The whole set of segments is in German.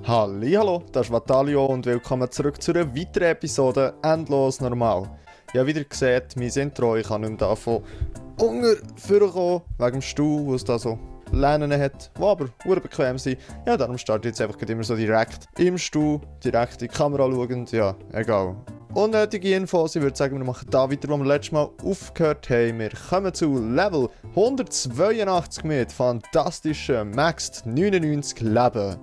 Hallihallo, das ist Vatalio und willkommen zurück zu einer weiteren Episode Endlos Normal. Ja, wie ihr seht, mein Intro, ich kann nicht mehr davon vorkommen, wegen dem Stuhl, wo es da so Lehnen hat, die aber bequem sind. Ja, darum starte ich jetzt einfach immer so direkt im Stuhl, direkt in die Kamera schauend, ja, egal. Unnötige Infos, ich würde sagen, wir machen da weiter, wo wir letztes Mal aufgehört haben. Wir kommen zu Level 182 mit fantastischen Maxed 99 Leben.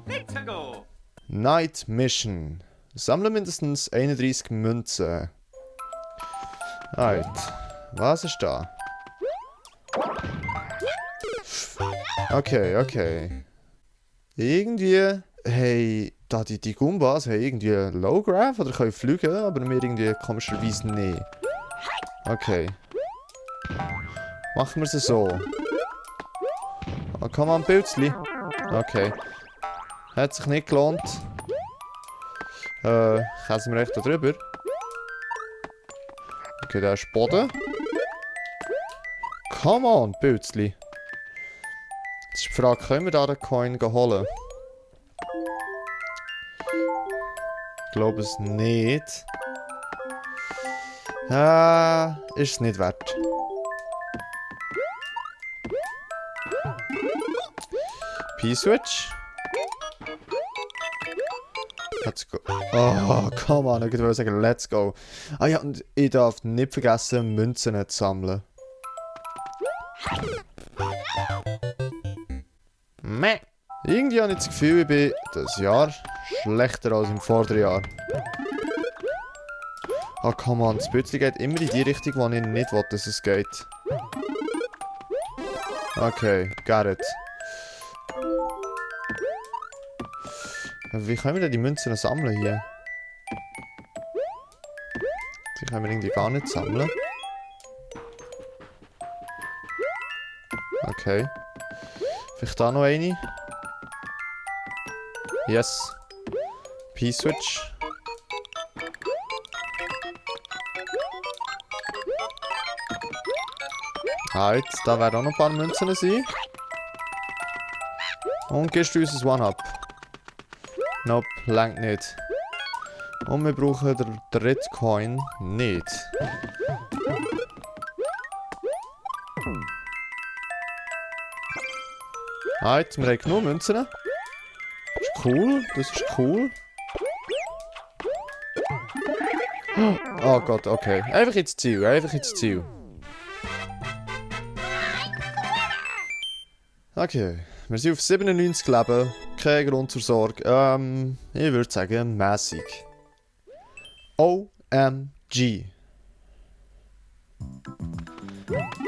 Let's go! Night Mission. Sammle mindestens 31 Münzen. Right. Was ist da? Okay. Irgendwie, hey, da die Goombas haben irgendwie Low Graph oder können fliegen, aber mir irgendwie komischerweise nicht. Okay. Machen wir es so. Oh, komm an, Pilzli. Okay. Hat sich nicht gelohnt. Käsen wir echt da drüber. Okay, da ist Boden. Come on, Pilzli. Jetzt ist die Frage, können wir da den Coin holen? Ich glaube es nicht. Ist es nicht wert. P-Switch. Let's go. Oh, come on, ich wollte sagen, let's go. Ah ja, und ich darf nicht vergessen, Münzen zu sammeln. Meh. Irgendwie habe ich das Gefühl, ich bin dieses Jahr schlechter als im vorderen Jahr. Ah, come on, das Bützli geht immer in die Richtung, wo ich nicht will, dass es geht. Okay, got it. Wie können wir denn die Münzen sammeln hier? Die können wir irgendwie gar nicht sammeln. Okay. Vielleicht da noch eine? Yes. P-Switch. Halt, da werden auch noch ein paar Münzen sein. Und gehst du uns ein One-Up? Nope, langt nicht. Und wir brauchen den dritten Coin nicht. Halt, wir haben genug Münzen. Das ist cool, das ist cool. Oh Gott, okay. Einfach ins Ziel, einfach ins Ziel. Okay, wir sind auf 97 Leben. Kein Grund zur Sorge. Ich würde sagen, mäßig. OMG.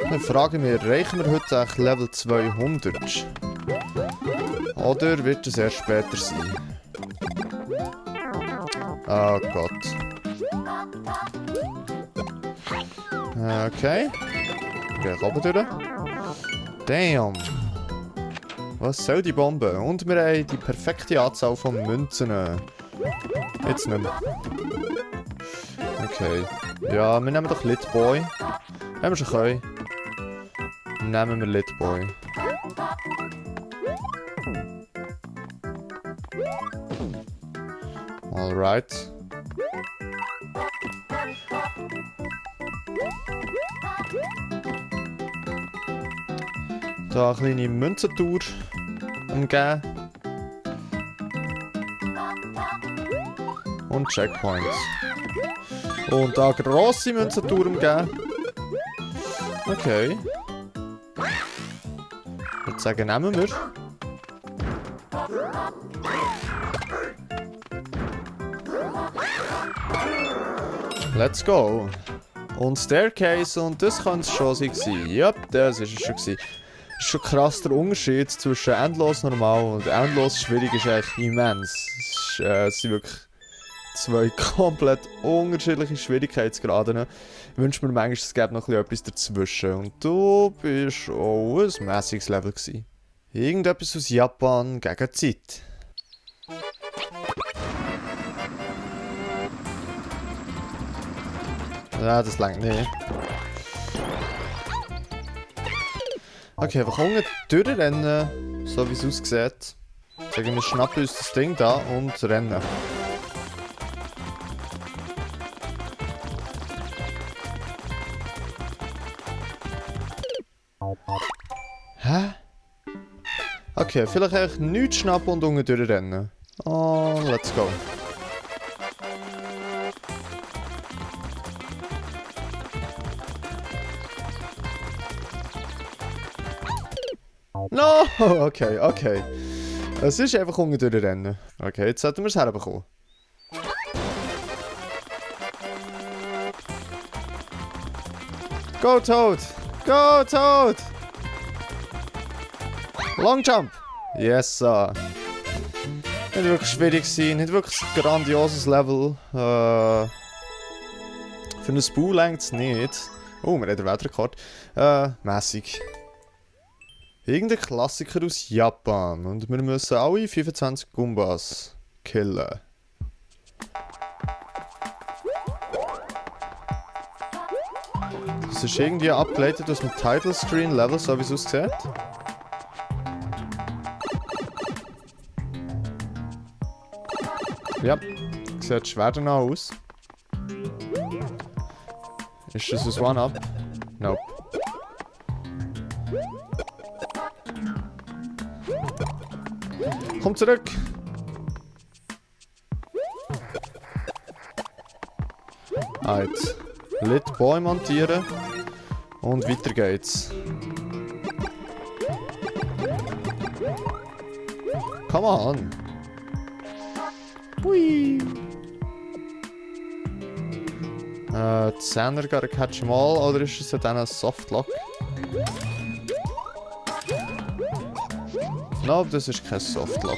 Dann fragen wir, erreichen wir heute eigentlich Level 200? Oder wird es erst später sein? Oh Gott. Okay. Gehe ich oben durch. Damn. Was soll die Bombe? Und wir haben die perfekte Anzahl von Münzen. Jetzt nicht mehr. Okay. Ja, wir nehmen doch Litboy. Wenn wir schon können. Nehmen wir Litboy. Alright. Da eine kleine Münzentour umgeben. Und Checkpoints. Und da grosse Münzentour umgeben. Okay. Ich würde sagen, nehmen wir. Let's go. Und Staircase, und das kann es schon sein. Ja, das ist es schon gewesen. Das ist schon krass der Unterschied zwischen endlos normal und endlos schwierig ist echt immens. Es sind wirklich zwei komplett unterschiedliche Schwierigkeitsgraden. Ich wünsche mir manchmal, es gäbe noch etwas dazwischen. Und du bist auch ein mäßiges Level gewesen. Irgendetwas aus Japan gegen die Zeit. Ja, das langt nicht. Okay, wir können durchrennen, so wie es aussieht. Sagen wir, schnappen uns das Ding da und rennen. Hä? Okay, vielleicht eigentlich nichts schnappen und unten durchrennen. Oh, let's go. No! Okay, okay. Es ist einfach unten durchrennen. Okay, jetzt sollten wir es herbekommen. Go, Toad! Go, Toad! Long Jump! Yes, sir. Nicht wirklich schwierig sein, nicht wirklich ein grandioses Level. Für einen Spoo längt es nicht. Oh, wir haben den Weltrekord. Mäßig. Irgendein Klassiker aus Japan. Und wir müssen alle 25 Goombas killen. Das ist irgendwie abgeleitet aus dem Title Screen Level, so wie es aussieht. Ja, sieht schwer danach aus. Ist das ein One-Up? Nope. Komm zurück! Alright. Lit Boy montieren. Und weiter geht's. Come on! Hui! 10er gotta catch them all, oder ist es dann ein Softlock? Nope, das ist kein Softlock.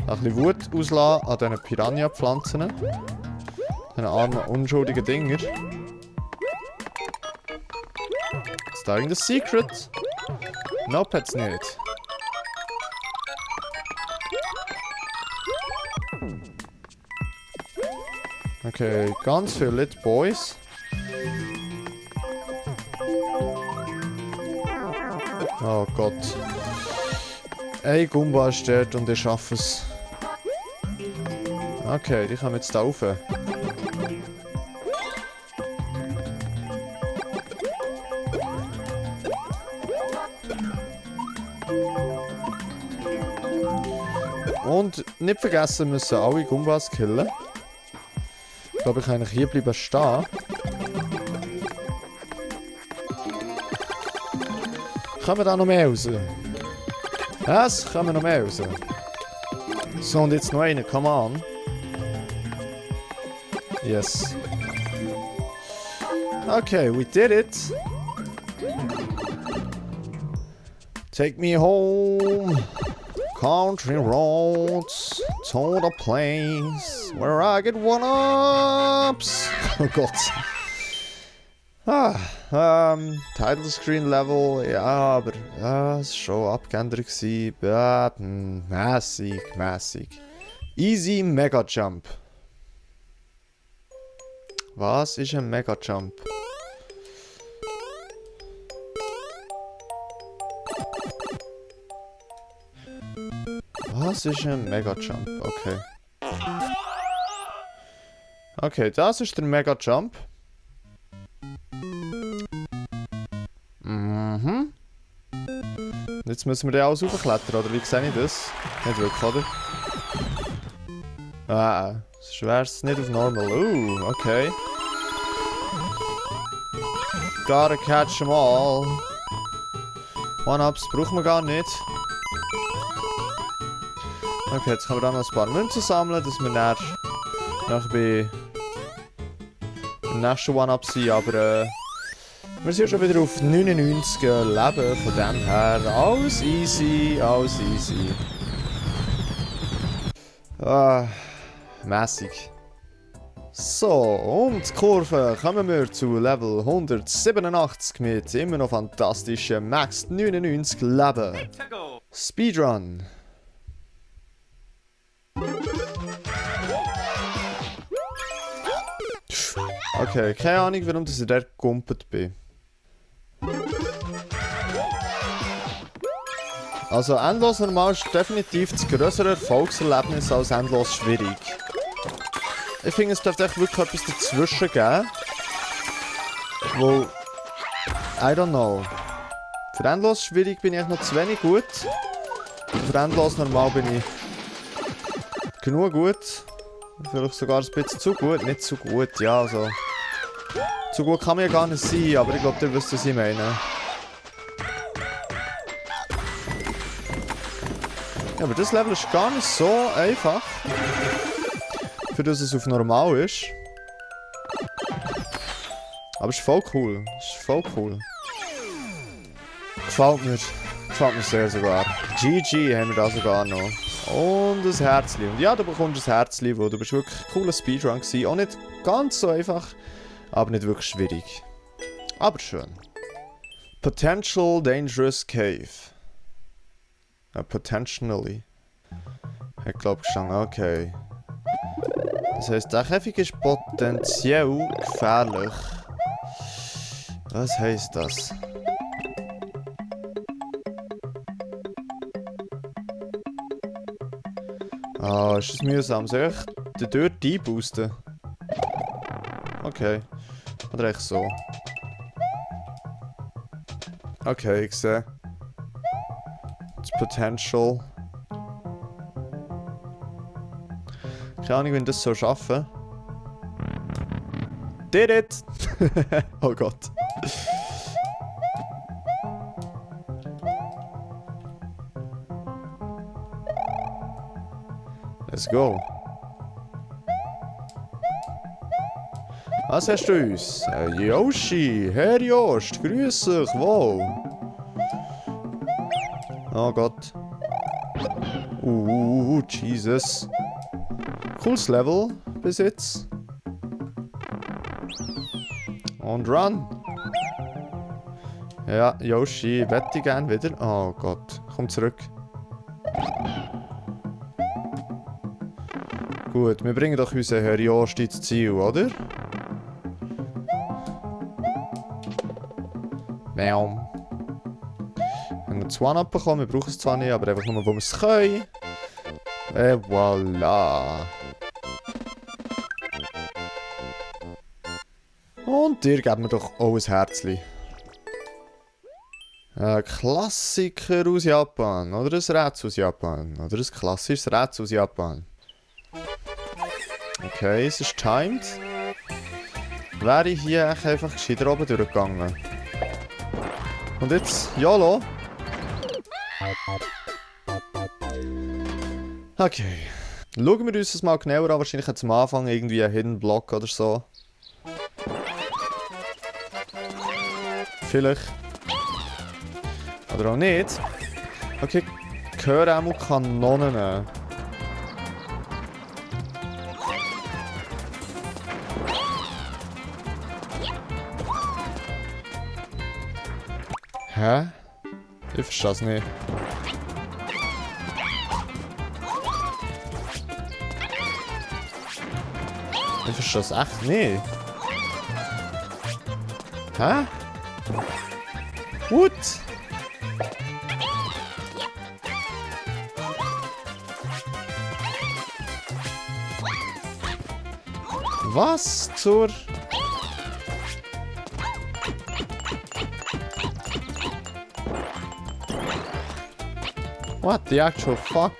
Ein bisschen Wut auslassen an diesen Piranha-Pflanzen. Diesen armen, unschuldigen Dinger. Ist da irgendein Secret? Nope, hat's nicht. Okay, ganz viele Lit Boys. Oh Gott. Ein Goomba ist dort und ich schaffe es. Okay, die kommen jetzt da rauf. Und nicht vergessen, müssen alle Goombas killen. Ich glaube, ich kann eigentlich hier bleiben stehen. Kommen da noch mehr raus? Was? Kommen noch mehr raus? So, und jetzt noch einer, come on. Yes. Okay, we did it. Take me home. Country roads to the place where I get one-ups. Oh Gott. Title Screen Level, ja, aber es war schon abgeändert gewesen. Mäßig. Easy Mega Jump. Was ist ein Mega Jump? Was ist ein Mega Jump? Okay. Okay, das ist der Mega Jump. Mhm. Jetzt müssen wir den alles raufklettern, oder wie sehe ich das? Nicht wirklich, oder? Ah, schwer ist es nicht auf Normal. Okay. Gotta catch them all. One-Ups brauchen wir gar nicht. Okay, jetzt können wir dann noch ein paar Münzen sammeln, dass wir nachher bei dem nächsten One-Up sind, aber wir sind schon wieder auf 99 Leben, von dem her alles easy, alles easy. Mäßig. So, und die Kurve kommen wir zu Level 187 mit immer noch fantastischen Max 99 Leben. Speedrun. Okay, keine Ahnung, warum ich da gegumpelt bin. Also endlos normal ist definitiv das größere Erfolgserlebnis als endlos schwierig. Ich finde, es dürfte echt wirklich etwas dazwischen geben. Wo... I don't know. Für endlos schwierig bin ich noch zu wenig gut. Für endlos normal bin ich... genug gut. Vielleicht sogar ein bisschen zu gut. Nicht zu gut, ja also... Zu gut kann man ja gar nicht sein, aber ich glaube, ihr wisst, was ich meine. Ja, aber das Level ist gar nicht so einfach. Für das es auf normal ist. Aber es ist voll cool. Es ist voll cool. Gefällt mir. Gefällt mir sehr sogar. GG haben wir da sogar noch. Und ein Herzli. Und ja, du bekommst ein Herzli, wo du bist wirklich ein cooler Speedrun gewesen. Auch nicht ganz so einfach, aber nicht wirklich schwierig. Aber schön. Potential Dangerous Cave. Potentially. Ich glaube gestanden, okay. Das heisst, der Käfig ist potenziell gefährlich. Was heisst das? Ah, ist das mühsam. Soll ich die Tür einboosten? Okay. Oder echt so. Okay, ich sehe. Das Potential. Keine Ahnung, wie ich das so schaffen. Did it! Oh Gott. Let's go. Was hast du uns? Yoshi, Herr Jost, grüß dich, wow. Oh Gott. Jesus. Cooles Level bis jetzt. Und run. Ja, Yoshi, wette ich gern wieder. Oh Gott, komm zurück. Gut, wir bringen doch unseren Herr Jost ins Ziel, oder? Bam. Wir haben das One-Up bekommen, wir brauchen es zwar nicht, aber einfach nur, wo wir es können. Voilà. Und dir geben wir doch auch ein Herzli. Ein Klassiker aus Japan. Oder ein Rätsel aus Japan. Oder ein klassisches Rätsel aus Japan. Okay, es ist timed. Wäre ich hier einfach gescheiter oben durchgegangen. Und jetzt, YOLO. Okay. Schauen wir uns das mal genauer an. Wahrscheinlich jetzt am Anfang irgendwie ein Hidden Block oder so. Vielleicht. Oder auch nicht. Okay, ich höre auch Kanonen. Hä? Ich verstehe es nicht. Ich verstehe es echt nicht. Hä? What? Was zur... What the actual fuck?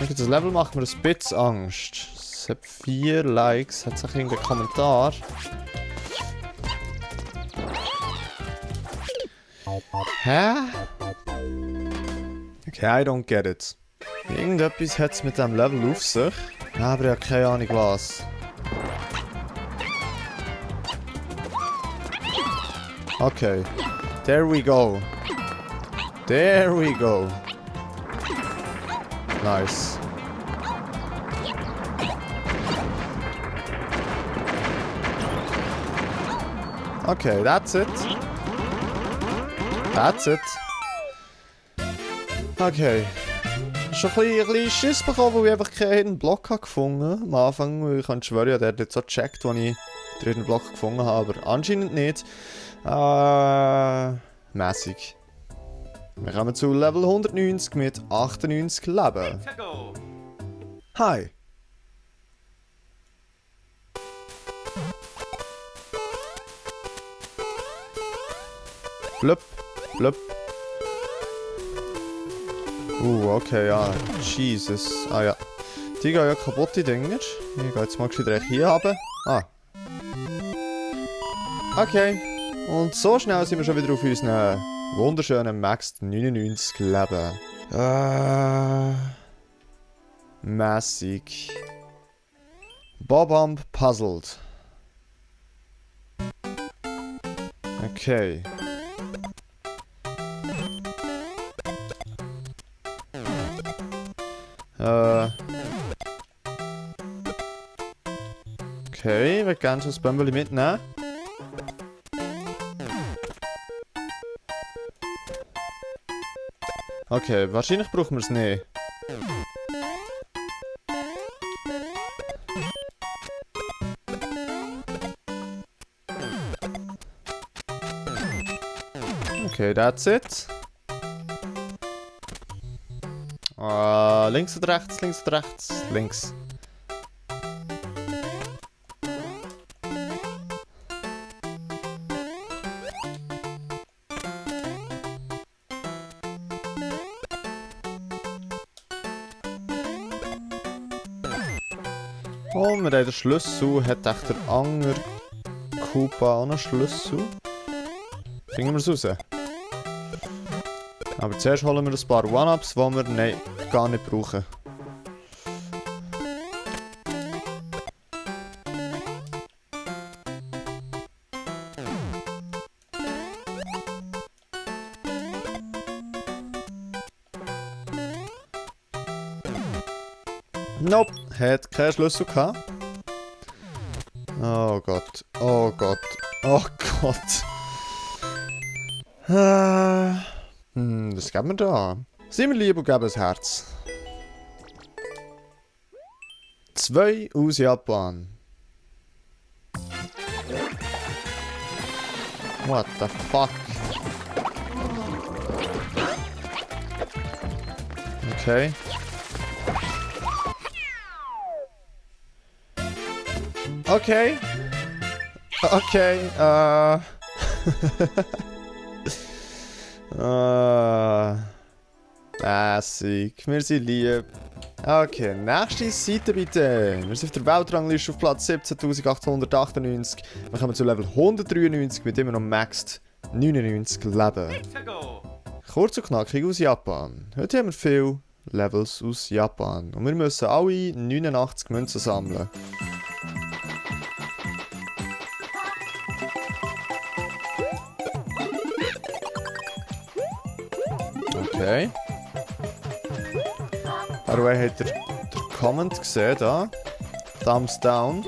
Das Level macht mir ein bisschen Angst. Es hat 4 Likes. Hat sich irgendein Kommentar. Hä? Okay, I don't get it. Irgendetwas hat es mit dem Level auf sich. Aber ich habe keine Ahnung was. Okay. There we go. There we go. Nice. Okay, that's it. That's it. Okay. schon ein bisschen Schiss bekommen, weil ich einfach keinen Hidden Block habe gefunden am Anfang. Weil ich kann schwören, ja, der hat jetzt so gecheckt, als ich den Hidden Block gefunden habe, aber anscheinend nicht. Mäßig. Wir kommen zu Level 190 mit 98 Leben. Hi. Blöp, blöp. Okay, ja. Jesus. Ah ja. Die gehen ja kaputt, die Dinger. Ich gehe jetzt mal wieder hier haben. Ah. Okay. Und so schnell sind wir schon wieder auf unseren wunderschönen Max 99 Leben. Mäßig. Bob-Omb puzzled. Okay. Okay, ich würde gerne schon das Bömbeli mitnehmen. Okay, wahrscheinlich brauchen wir es nicht. Okay, that's it. Links und rechts, links und rechts, links. Oh, wir haben den Schlüssel. Hat echt der andere Koopa auch einen Schlüssel? Finden wir es raus. Aber zuerst holen wir ein paar One-Ups, die wir gar nicht brauchen. Nope, hat keinen Schlüssel gehabt. Oh Gott, oh Gott, oh Gott. Was geben wir da? Seien wir lieb und geben ein Herz. 2 aus Japan. What the fuck? Okay. Okay. Okay, Lässig. Wir sind lieb. Okay, nächste Seite bitte. Wir sind auf der Weltrangliste auf Platz 17.898. Wir kommen zu Level 193 mit immer noch maxed 99 Leben. Kurz und knackig aus Japan. Heute haben wir viele Levels aus Japan. Und wir müssen alle 89 Münzen sammeln. Okay. Aber habt ihr den Comment gesehen da? Thumbs down.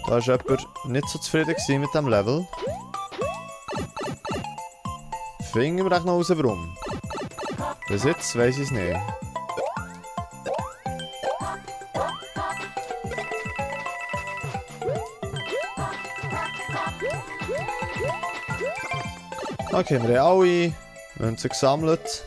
Da war jemand nicht so zufrieden mit dem Level. Finden wir auch noch raus, warum. Bis jetzt weiss ich es nicht. Okay, wir haben alle Münzen gesammelt.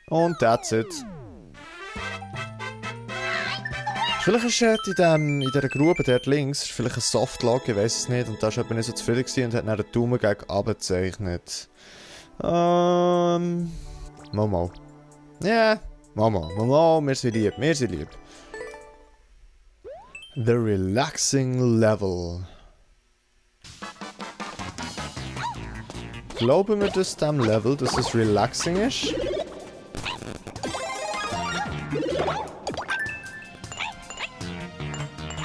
Und that's it. Vielleicht ist in dieser Grube dort links vielleicht ein Softlock, ich weiß es nicht. Und da war jemand nicht so zufrieden und hat dann den Daumen gegen runter gezeichnet. Momo. Ja, Momo, wir sind lieb, wir sind lieb. The Relaxing Level. Glauben wir das dem Level, dass es relaxing ist?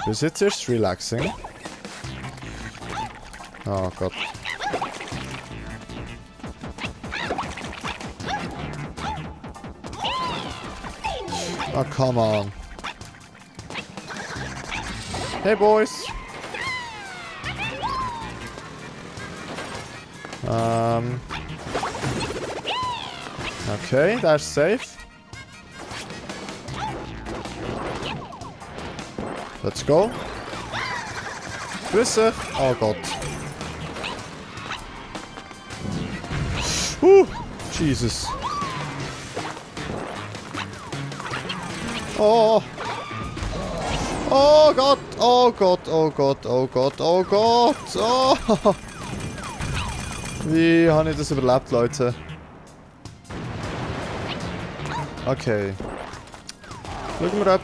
Bis jetzt ist es relaxing. Oh Gott. Oh, come on. Hey, boys. Okay, der ist safe. Let's go. Grüße. Oh Gott. Jesus. Oh. Oh Gott. Oh Gott. Oh Gott. Oh Gott. Oh Gott. Oh. Wie habe ich das überlebt, Leute? Okay. Schauen wir ab.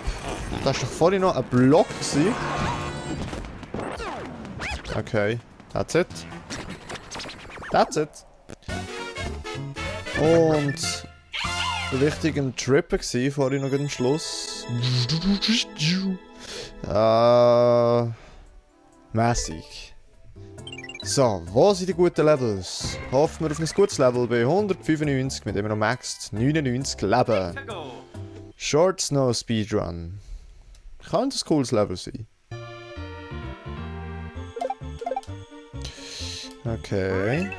Da war doch vorhin noch ein Block. Okay. That's it. That's it. Und richtig ein Trip war vorhin noch am Schluss. Mäßig. So, wo sind die guten Levels? Hoffen wir auf ein gutes Level bei 195, mit dem wir noch maxed 99 Leben. Short Snow Speedrun. Könnte ein cooles Level sein. Okay.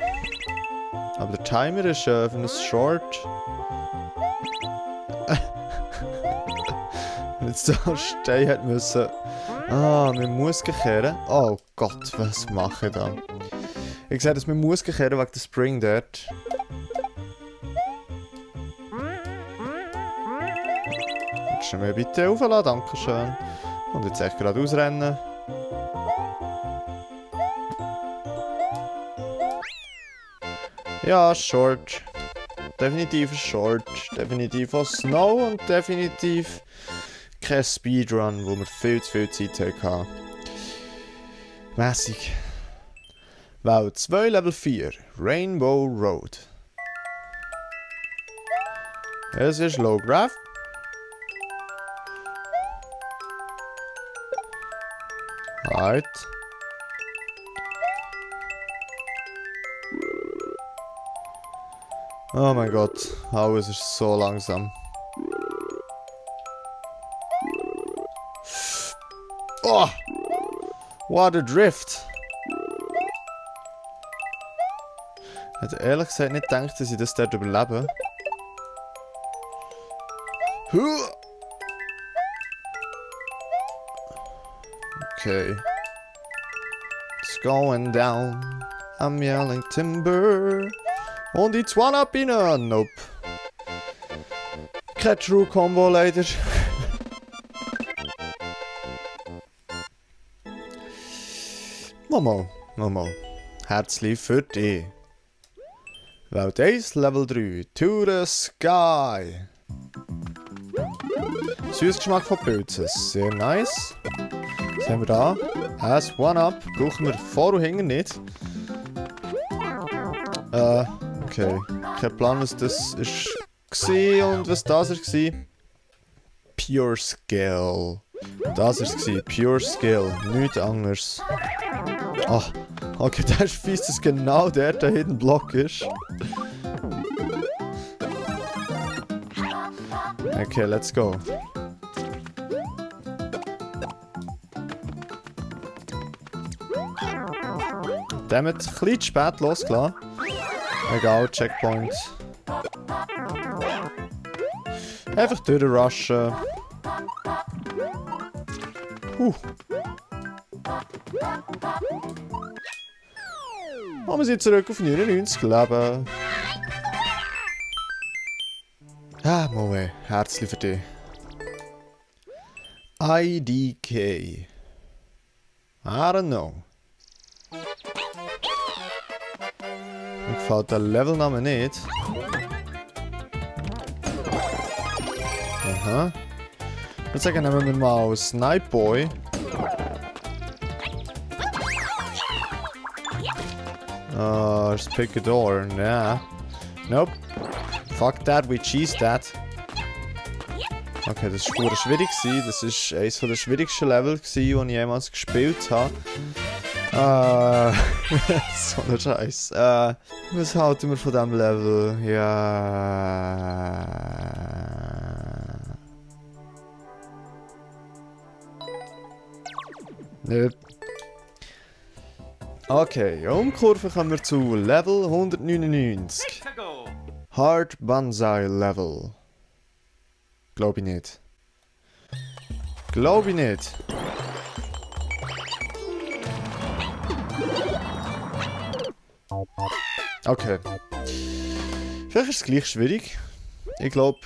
Aber der Timer ist für ein Short. Wenn jetzt da stehen hätte müssen. Ah, mit Muskeln kehren. Oh Gott, was mache ich da? Ich sehe, dass mit Muskeln kehren wegen der Spring dort. Kannst du mir bitte aufladen? Dankeschön. Und jetzt echt gerade ausrennen. Ja, Short. Definitiv ein Short. Definitiv auch Snow und definitiv kein Speedrun, wo wir viel zu viel Zeit hatten. Mässig. Wow, 2 Level 4. Rainbow Road. Es ist Low Graph. Right. Oh mein Gott, alles ist so langsam. Oh! What a drift! Ich hätte ehrlich gesagt nicht gedacht, dass ich das dort überlebe. Okay. It's going down. I'm yelling timber. Und die 2-Up rein. Nope. Kein True Combo leider. Momo. Herzlich für dich. Welt 1, Level 3. To the Sky. Süßgeschmack von Pilzen. Sehr nice. Was haben wir da? As 1-Up. Brauchen wir vor und hinten nicht. Okay. Kein Plan, was das war und was das war. Pure Skill. Das war es. Pure Skill. Nichts anderes. Ach, okay, das ist fies, dass genau der Hidden Block ist. Okay, let's go. Damit ein bisschen spät losgelassen. Egal, Checkpoint. Einfach durchrushen. Und wir sind zurück auf 99 Leben. Ah, Moe, herzlich für dich. IDK. I don't know. Mir gefällt der Levelname nicht. Aha. Ich würde sagen, nehmen wir mal Snipe Boy. Just pick a door. Nah. Nope. Fuck that, we cheese that. Okay, das war schwierig. Das war eines der schwierigsten Level, die ich jemals gespielt habe. So ein Scheiß. Was halten wir von diesem Level? Ja. Nö. Okay, Umkurve kommen wir zu Level 199. Hard Banzai Level. Glaube ich nicht. Glaube ich nicht. Okay. Vielleicht ist es gleich schwierig. Ich glaube,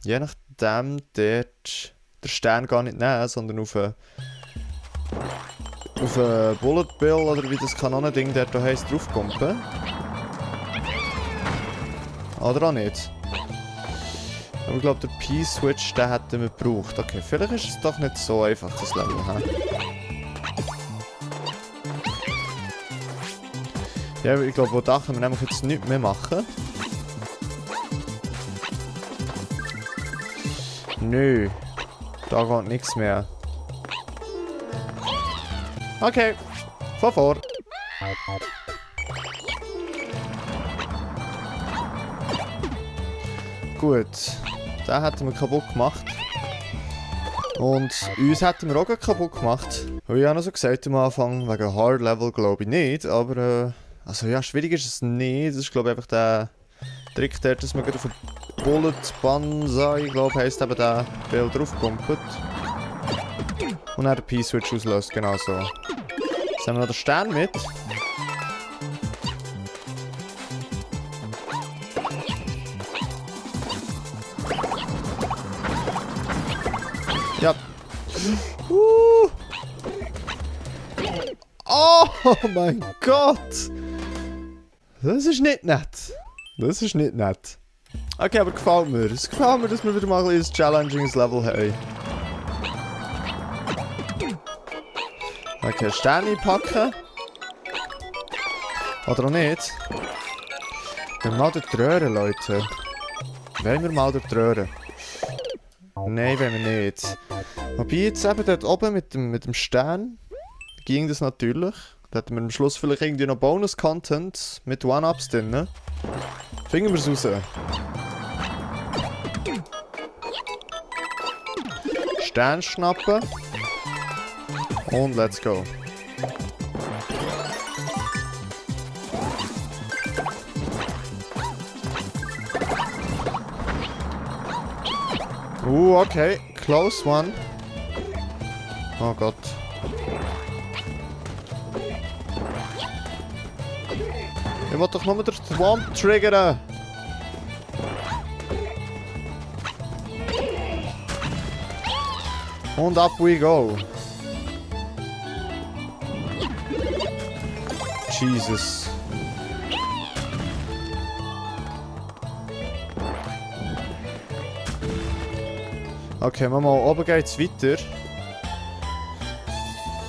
je nachdem dort den Stern gar nicht nehmen, sondern auf einen Bullet Bill oder wie das Kanonending dort heisst, draufkumpen. Oder auch nicht. Aber ich glaube, der P-Switch, den hätten wir gebraucht. Okay, vielleicht ist es doch nicht so einfach, das Level. Ja, ich glaube, da können wir nämlich jetzt nichts mehr machen. Nö. Da geht nichts mehr. Okay. Von vor. Gut. Den hätten wir kaputt gemacht. Und uns hätten wir auch kaputt gemacht. Und ich habe noch so gesagt am Anfang, wegen Hard Level glaube ich nicht, aber also ja, schwierig ist es nicht. Das ist glaube ich einfach der Trick dort, dass man gerade auf einen Bullet Banzai, glaube ich, heisst eben der Bild draufkumpelt. Und dann den P-Switch auslöst, genau so. Jetzt haben wir noch den Stern mit. Ja. Oh mein Gott! Das ist nicht nett. Das ist nicht nett. Okay, aber gefällt mir. Es gefällt mir, dass wir wieder mal ein challenginges Level haben. Okay, Sterne packen. Oder auch nicht. Wir mal dort röhren, Leute. Wollen wir mal dort röhren? Nein, wollen wir nicht. Wobei jetzt eben dort oben mit dem Stern ging das natürlich. Da hätten wir am Schluss vielleicht irgendwie noch Bonus-Content mit One-Ups drin. Finden wir es raus. Stern schnappen. Und let's go. Okay. Close one. Oh Gott. Ich will doch nur den Swamp triggern. Und up we go. Jesus. Okay, mal oben geht's weiter.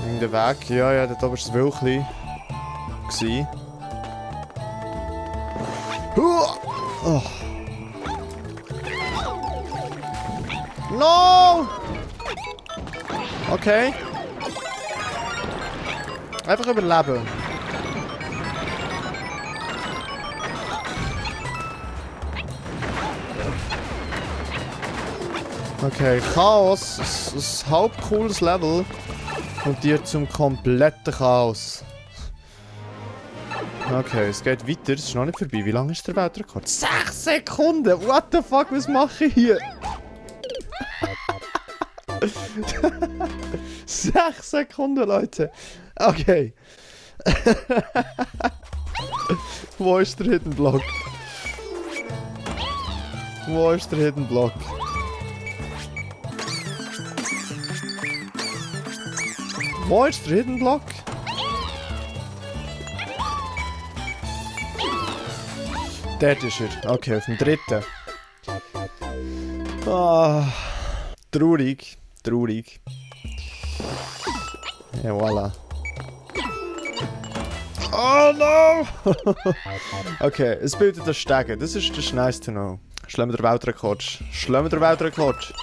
In den Weg. Ja, dort oben war das Wölkchen. Oh. No! Okay. Einfach überleben. Okay, Chaos. Ein halb cooles Level. Und dir zum kompletten Chaos. Okay, es geht weiter. Es ist noch nicht vorbei. Wie lange ist der Weltrekord? 6 Sekunden! What the fuck, was mache ich hier? 6 Sekunden, Leute. Okay. Wo ist der Hidden Block? Wo ist der Hidden Block? Wo ist der Hidden Block? Dort ist er. Okay, auf dem dritten. Ah, traurig. Traurig. Ja, voilà. Oh no! Okay, es bildet ein Stegen. Das ist nice to know. Schlagen wir den Weltrekord. Schlagen wir den Weltrekord.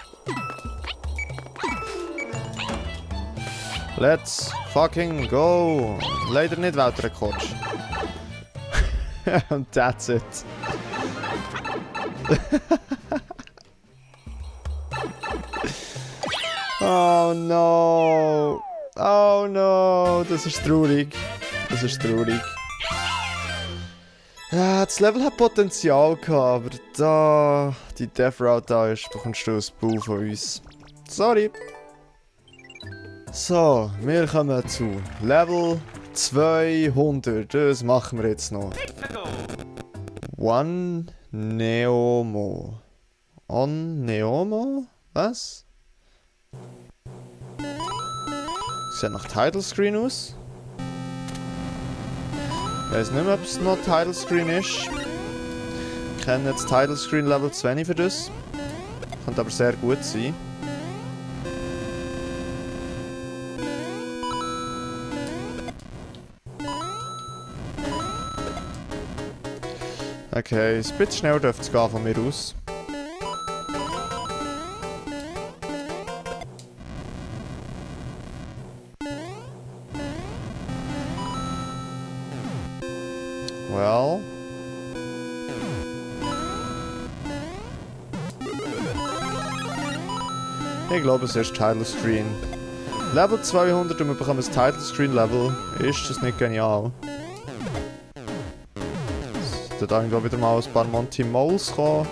Let's fucking go! Leider nicht Weltrekord. And that's it. Oh no! Oh no! Das ist traurig. Das ist traurig. Ja, das Level hat Potenzial gehabt, aber da... Die Death Route da ist, bekommst du ein Boo von uns. Sorry. So, wir kommen zu Level 200. Das machen wir jetzt noch. One Neomo. On Neomo? Was? Sieht nach Title Screen aus. Ich weiß nicht mehr, ob es noch Title Screen ist. Ich kenne jetzt Title Screen Level 20 für das. Könnte aber sehr gut sein. Okay, ein bisschen schnell dürfte es gehen von mir aus. Well. Ich glaube, es ist Title Screen. Level 200 und wir bekommen ein Title Screen Level. Ist das nicht genial? Da da irgendwo wieder mal ein paar Monty Moles kommen.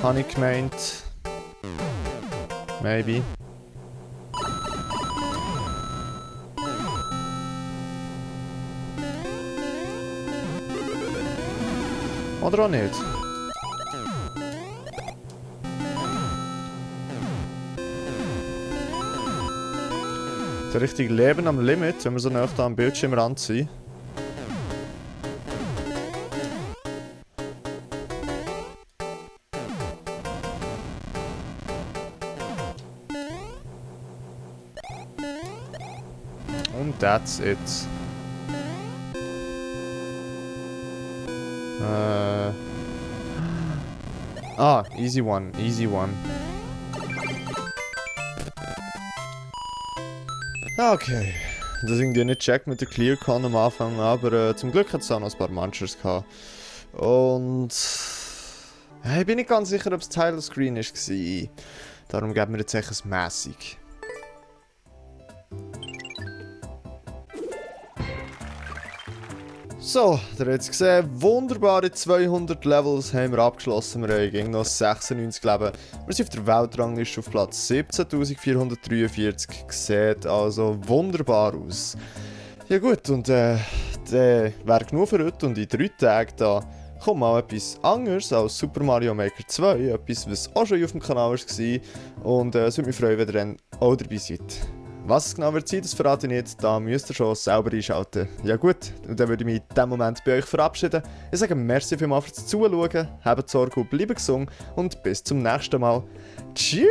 Habe ich gemeint. Maybe. Oder auch nicht. So richtig Leben am Limit, wenn wir so nah da am Bildschirmrand sind. Und that's it. Easy one, easy one. Okay. Das irgendwie nicht checkt mit der Clear Con am Anfang, aber zum Glück hat es auch noch ein paar Munchers gehabt. Und... ich bin nicht ganz sicher, ob es Title Screen war. Darum geben wir jetzt echt ein mäßig. So, ihr habt es gesehen, wunderbare 200 Levels haben wir abgeschlossen. Wir haben noch 96 Leben. Wir sind auf der Weltrangliste auf Platz 17.443. Sieht also wunderbar aus. Ja gut, und der wäre genug für heute. Und in 3 Tagen da kommt mal etwas anderes als Super Mario Maker 2. Etwas, was auch schon auf dem Kanal war. Und es würde mich freuen, wenn ihr dann auch dabei seid. Was es genau wird sein, das verrate ich nicht, da müsst ihr schon selber einschalten. Ja gut, und dann würde ich mich in diesem Moment bei euch verabschieden. Ich sage merci vielmals fürs Zuschauen, habt Sorge und bleibt gesund und bis zum nächsten Mal. Tschüss!